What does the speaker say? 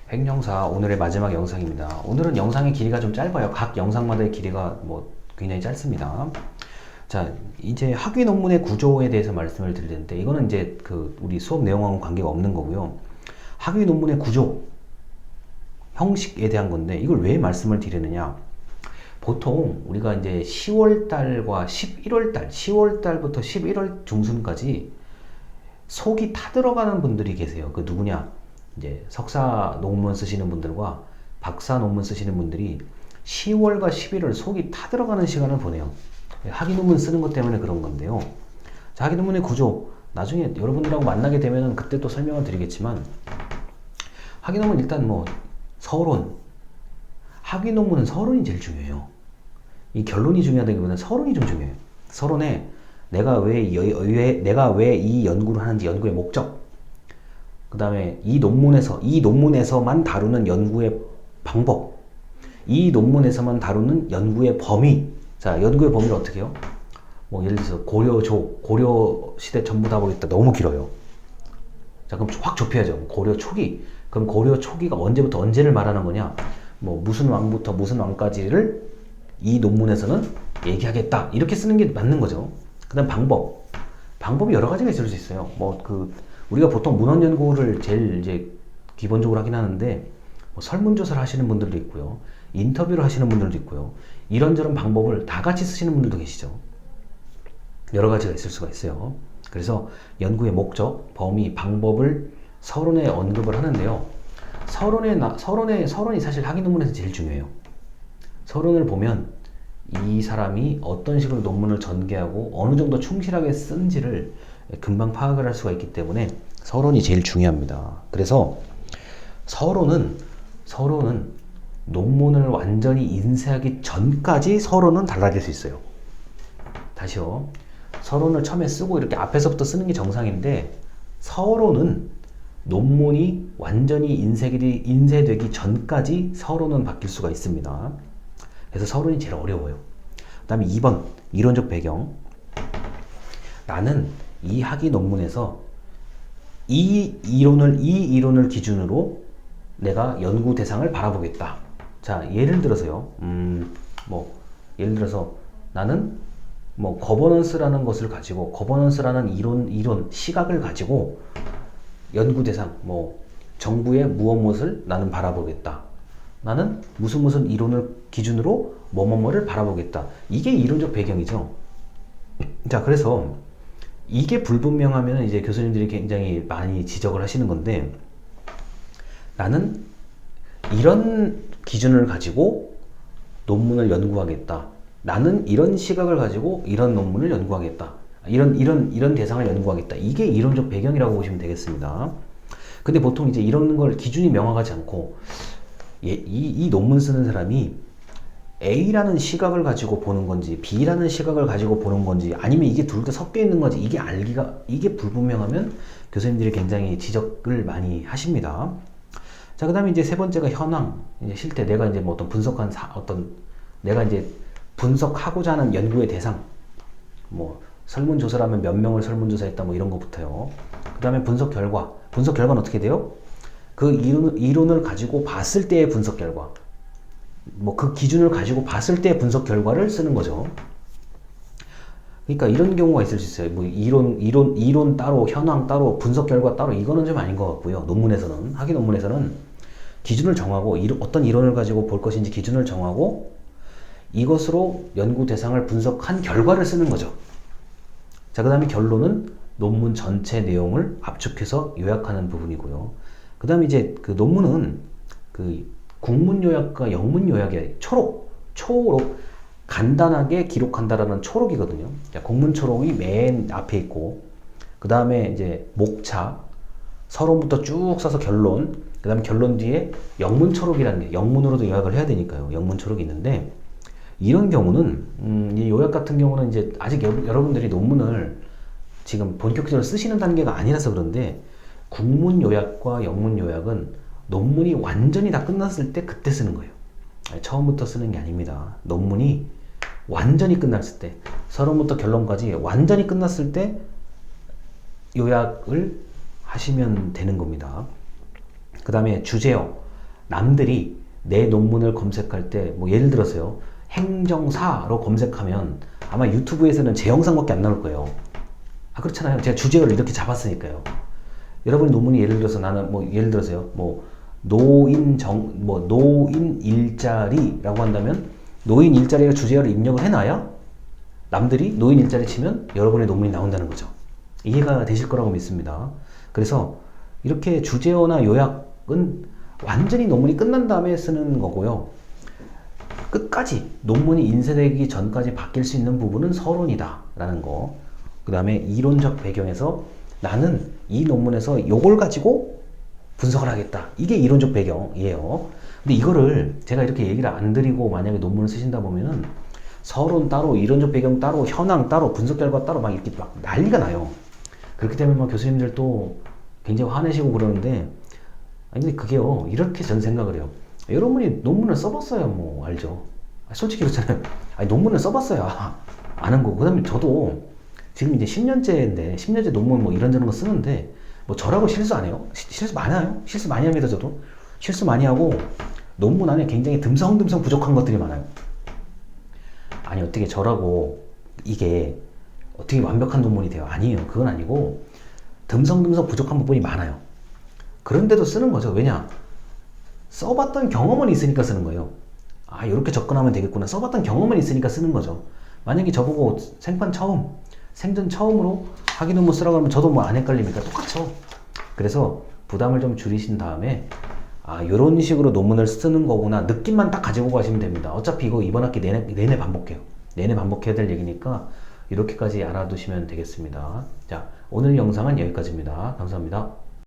핵영사 오늘의 마지막 영상입니다. 오늘은 영상의 길이가 좀 짧아요. 각 영상마다의 길이가 굉장히 짧습니다. 자, 이제 학위 논문의 구조에 대해서 말씀을 드릴 텐데, 이거는 이제 우리 수업 내용하고는 관계가 없는 거고요. 학위 논문의 구조, 형식에 대한 건데, 이걸 왜 말씀을 드리느냐. 보통 우리가 이제 10월달과 11월달, 10월달부터 11월 중순까지 속이 타들어가는 분들이 계세요. 그 누구냐? 이제 석사 논문 쓰시는 분들과 박사 논문 쓰시는 분들이 10월과 11월 속이 타들어가는 시간을 보내요. 학위 논문 쓰는 것 때문에 그런 건데요. 자, 학위 논문의 구조, 나중에 여러분들하고 만나게 되면 그때 또 설명을 드리겠지만, 학위 논문 일단 서론, 학위 논문은 서론이 제일 중요해요. 이 결론이 중요하다기보다는 서론이 좀 중요해요. 서론에 내가 왜 이 연구를 하는지, 연구의 목적, 그 다음에 이 논문에서만 다루는 연구의 방법, 이 논문에서만 다루는 연구의 범위. 자, 연구의 범위를 어떻게 해요? 예를 들어서 고려 시대 전부 다 보겠다. 너무 길어요. 자, 그럼 확 좁혀야죠. 고려 초기. 그럼 고려 초기가 언제부터 언제를 말하는 거냐? 무슨 왕부터 무슨 왕까지를 이 논문에서는 얘기하겠다. 이렇게 쓰는 게 맞는 거죠. 그 다음 방법이 여러 가지가 있을 수 있어요. 우리가 보통 문헌 연구를 제일 이제 기본적으로 하긴 하는데, 설문조사를 하시는 분들도 있고요. 인터뷰를 하시는 분들도 있고요. 이런저런 방법을 다 같이 쓰시는 분들도 계시죠. 여러 가지가 있을 수가 있어요. 그래서 연구의 목적, 범위, 방법을 서론에 언급을 하는데요. 서론이 사실 학위 논문에서 제일 중요해요. 서론을 보면 이 사람이 어떤 식으로 논문을 전개하고 어느 정도 충실하게 쓴지를 금방 파악을 할 수가 있기 때문에 서론이 제일 중요합니다. 그래서 서론은 논문을 완전히 인쇄하기 전까지 서론은 달라질 수 있어요. 다시요. 서론을 처음에 쓰고 이렇게 앞에서부터 쓰는 게 정상인데, 서론은 논문이 완전히 인쇄되기 전까지 서론은 바뀔 수가 있습니다. 그래서 서론이 제일 어려워요. 그 다음에 2번, 이론적 배경. 나는 이 학위 논문에서 이 이론을 기준으로 내가 연구 대상을 바라보겠다. 자, 예를 들어서요. 예를 들어서 나는 거버넌스라는 것을 가지고, 거버넌스라는 이론 시각을 가지고 연구 대상, 정부의 무엇을 나는 바라보겠다. 나는 무슨 이론을 기준으로 뭐를 바라보겠다. 이게 이론적 배경이죠. 자, 그래서 이게 불분명하면 이제 교수님들이 굉장히 많이 지적을 하시는 건데, 나는 이런 기준을 가지고 논문을 연구하겠다. 나는 이런 시각을 가지고 이런 논문을 연구하겠다. 이런 대상을 연구하겠다. 이게 이론적 배경이라고 보시면 되겠습니다. 근데 보통 이제 이런 걸 기준이 명확하지 않고, 이 논문 쓰는 사람이 A라는 시각을 가지고 보는 건지 B라는 시각을 가지고 보는 건지, 아니면 이게 둘 다 섞여 있는 건지, 이게 불분명하면 교수님들이 굉장히 지적을 많이 하십니다. 자, 그 다음에 이제 세 번째가 현황, 이제 실태. 내가 이제 내가 이제 분석하고자 하는 연구의 대상, 설문조사라면 몇 명을 설문조사했다, 이런 것부터요. 그 다음에 분석 결과는 어떻게 돼요? 그 이론을 가지고 봤을 때의 분석 결과, 그 기준을 가지고 봤을 때의 분석 결과를 쓰는 거죠. 그러니까 이런 경우가 있을 수 있어요. 이론 따로, 현황 따로, 분석 결과 따로. 이거는 좀 아닌 것 같고요. 학위 논문에서는 기준을 정하고, 어떤 이론을 가지고 볼 것인지 기준을 정하고, 이것으로 연구 대상을 분석한 결과를 쓰는 거죠. 자, 그 다음에 결론은 논문 전체 내용을 압축해서 요약하는 부분이고요. 그 다음에 이제 그 논문은 국문 요약과 영문 요약의 초록 간단하게 기록한다라는 초록이거든요. 자, 국문 초록이 맨 앞에 있고, 그 다음에 이제 목차, 서론부터 쭉 써서 결론, 그 다음에 결론 뒤에 영문 초록이라는 게, 영문으로도 요약을 해야 되니까요. 영문 초록이 있는데, 이런 경우는 이 요약 같은 경우는 이제 아직 여러분들이 논문을 지금 본격적으로 쓰시는 단계가 아니라서 그런데, 국문 요약과 영문 요약은 논문이 완전히 다 끝났을 때 그때 쓰는 거예요. 처음부터 쓰는 게 아닙니다. 논문이 완전히 끝났을 때, 서론부터 결론까지 완전히 끝났을 때 요약을 하시면 되는 겁니다. 그 다음에 주제어. 남들이 내 논문을 검색할 때 뭐 예를 들어서요. 행정사로 검색하면 아마 유튜브에서는 제 영상밖에 안 나올 거예요. 아, 그렇잖아요. 제가 주제를 이렇게 잡았으니까요. 여러분 논문이 예를 들어서 나는 뭐 예를 들어서요. 뭐 노인 일자리라고 한다면 노인 일자리가 주제어를 입력을 해놔야 남들이 노인 일자리 치면 여러분의 논문이 나온다는 거죠. 이해가 되실 거라고 믿습니다. 그래서 이렇게 주제어나 요약은 완전히 논문이 끝난 다음에 쓰는 거고요. 끝까지 논문이 인쇄되기 전까지 바뀔 수 있는 부분은 서론이다 라는 거. 그 다음에 이론적 배경에서 나는 이 논문에서 요걸 가지고 분석을 하겠다. 이게 이론적 배경이에요. 근데 이거를 제가 이렇게 얘기를 안 드리고 만약에 논문을 쓰신다 보면은 서론 따로, 이론적 배경 따로, 현황 따로, 분석 결과 따로 막 이렇게 막 난리가 나요. 그렇기 때문에 막 교수님들도 굉장히 화내시고 그러는데, 아니 근데 그게요, 이렇게 전 생각을 해요. 여러분이 논문을 써봤어야 뭐 알죠. 솔직히 그렇잖아요. 아니 논문을 써봤어야 아는 거고. 그 다음에 저도 지금 이제 10년째인데 10년째 논문 뭐 이런저런 거 쓰는데 뭐 저라고 실수 안 해요? 실수 많아요. 실수 많이 합니다. 저도 실수 많이 하고 논문 안에 굉장히 듬성듬성 부족한 것들이 많아요. 아니 어떻게 저라고 이게 어떻게 완벽한 논문이 돼요? 아니에요. 그건 아니고 듬성듬성 부족한 부분이 많아요. 그런데도 쓰는 거죠. 왜냐? 써봤던 경험은 있으니까 쓰는 거예요. 아, 이렇게 접근하면 되겠구나. 써봤던 경험은 있으니까 쓰는 거죠. 만약에 저보고 생전 처음으로 학위 논문 쓰라고 하면 저도 뭐 안 헷갈립니까? 똑같죠. 그래서 부담을 좀 줄이신 다음에 아, 요런 식으로 논문을 쓰는 거구나. 느낌만 딱 가지고 가시면 됩니다. 어차피 이거 이번 학기 내내 반복해요. 내내 반복해야 될 얘기니까 이렇게까지 알아두시면 되겠습니다. 자, 오늘 영상은 여기까지입니다. 감사합니다.